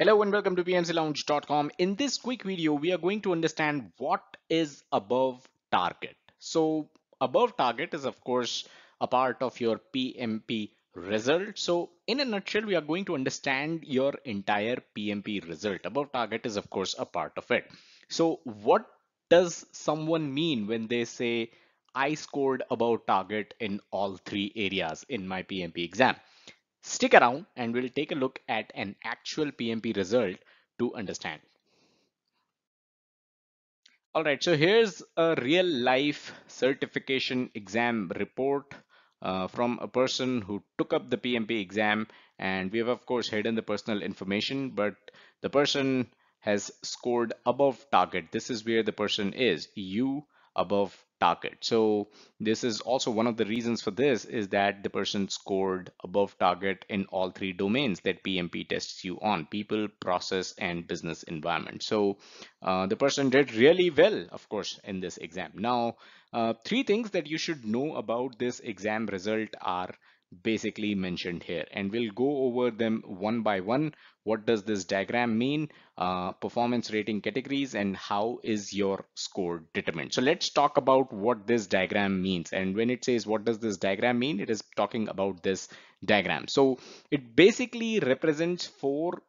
Hello and welcome to pmclounge.com. In this quick video, we are going to understand what is above target. So above target is of course a part of your PMP result. So in a nutshell, we are going to understand your entire PMP result. Above target is of course a part of it. So what does someone mean when they say I scored above target in all three areas in my PMP exam? Stick around and we'll take a look at an actual PMP result to understand. All right, so here's a real life certification exam report from a person who took up the PMP exam, and we have of course hidden the personal information, but the person has scored above target. This is where the person is, you above target. So this is also one of the reasons for this is that the person scored above target in all three domains that PMP tests you on: people, process, and business environment. So the person did really well, of course, in this exam. Now, three things that you should know about this exam result are basically mentioned here, and we'll go over them one by one. What does this diagram mean? Performance rating categories, and how is your score determined? So let's talk about what this diagram means. And when it says what does this diagram mean, it is talking about this diagram. So it basically represents four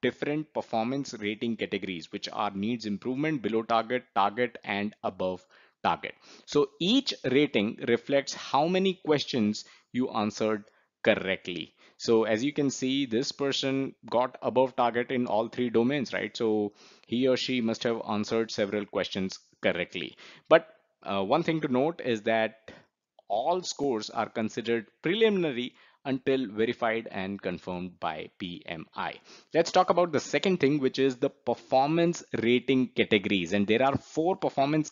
different performance rating categories, which are needs improvement, below target, target, and above target. So each rating reflects how many questions you answered correctly. So as you can see, this person got above target in all three domains, right? So he or she must have answered several questions correctly. But one thing to note is that all scores are considered preliminary until verified and confirmed by PMI. Let's talk about the second thing, which is the performance rating categories. And there are four performance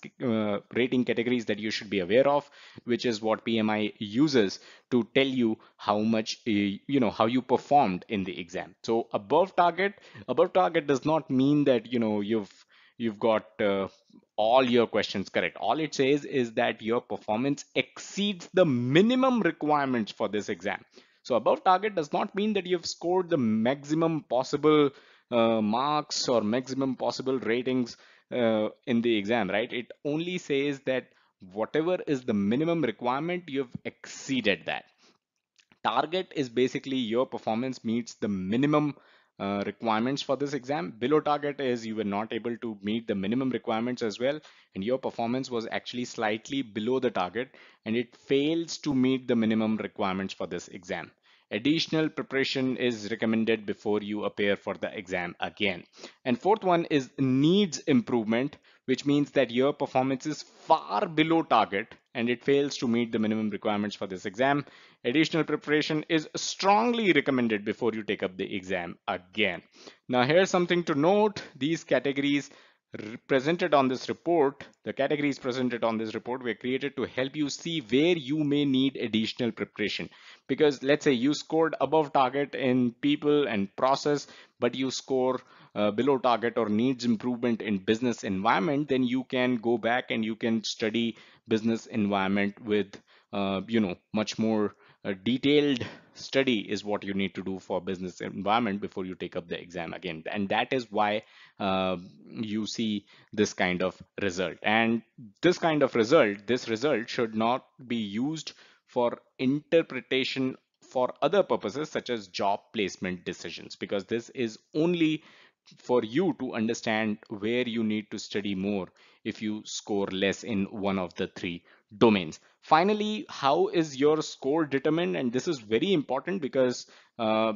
rating categories that you should be aware of, which is what PMI uses to tell you how much, how you performed in the exam. So above target does not mean that, you've got all your questions correct. All it says is that your performance exceeds the minimum requirements for this exam. So above target does not mean that you've scored the maximum possible marks or maximum possible ratings in the exam, right? It only says that whatever is the minimum requirement, you've exceeded that. Target is basically your performance meets the minimum requirements for this exam. Below target is you were not able to meet the minimum requirements as well, and your performance was actually slightly below the target, and it fails to meet the minimum requirements for this exam. Additional preparation is recommended before you appear for the exam again. And fourth one is needs improvement, which means that your performance is far below target and it fails to meet the minimum requirements for this exam. Additional preparation is strongly recommended before you take up the exam again. Now, here's something to note. These categories presented on this report, the categories presented on this report were created to help you see where you may need additional preparation. Because let's say you scored above target in people and process, but you score below target or needs improvement in business environment, then you can go back and you can study business environment with much more detailed study is what you need to do for business environment before you take up the exam again. And that is why you see this kind of result. And this result should not be used for interpretation for other purposes such as job placement decisions, because this is only for you to understand where you need to study more if you score less in one of the three domains. Finally, how is your score determined? And this is very important because a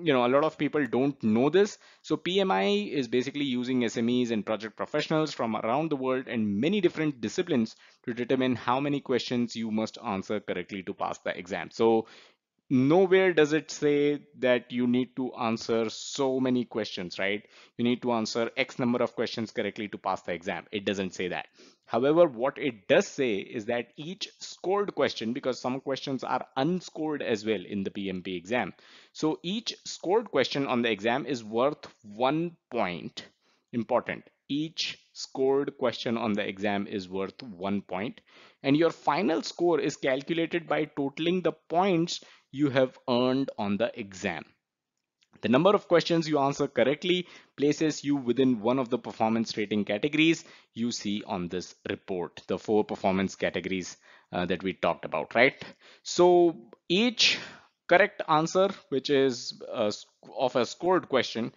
lot of people don't know this. So PMI is basically using SMEs and project professionals from around the world and many different disciplines to determine how many questions you must answer correctly to pass the exam. So nowhere does it say that you need to answer so many questions, right? You need to answer X number of questions correctly to pass the exam. It doesn't say that. However, what it does say is that each scored question, because some questions are unscored as well in the PMP exam. So each scored question on the exam is worth 1 point. Important. Each scored question on the exam is worth 1 point, and your final score is calculated by totaling the points you have earned on the exam. The number of questions you answer correctly places you within one of the performance rating categories you see on this report, the four performance categories that we talked about, right? So each correct answer, which is of a scored question,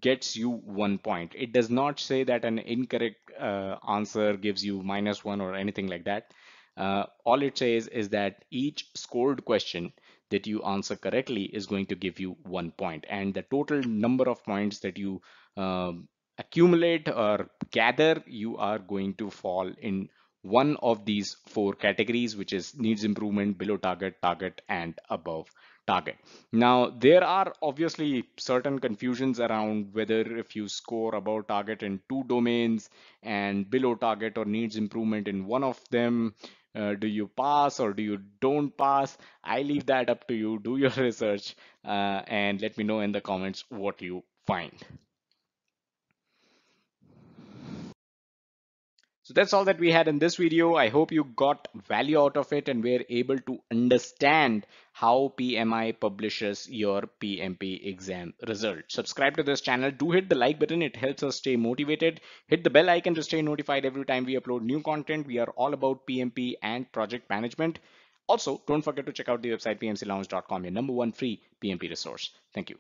gets you 1 point. It does not say that an incorrect answer gives you -1 or anything like that. All it says is that each scored question that you answer correctly is going to give you 1 point, and the total number of points that you accumulate or gather, you are going to fall in one of these four categories, which is needs improvement, below target, target, and above target. Now, there are obviously certain confusions around whether if you score above target in two domains and below target or needs improvement in one of them, do you pass or do you don't pass? I leave that up to you. Do your research and let me know in the comments what you find. So that's all that we had in this video. I hope you got value out of it and were able to understand how PMI publishes your PMP exam result. Subscribe to this channel. Do hit the like button. It helps us stay motivated. Hit the bell icon to stay notified every time we upload new content. We are all about PMP and project management. Also, don't forget to check out the website pmclounge.com, your number one free PMP resource. Thank you.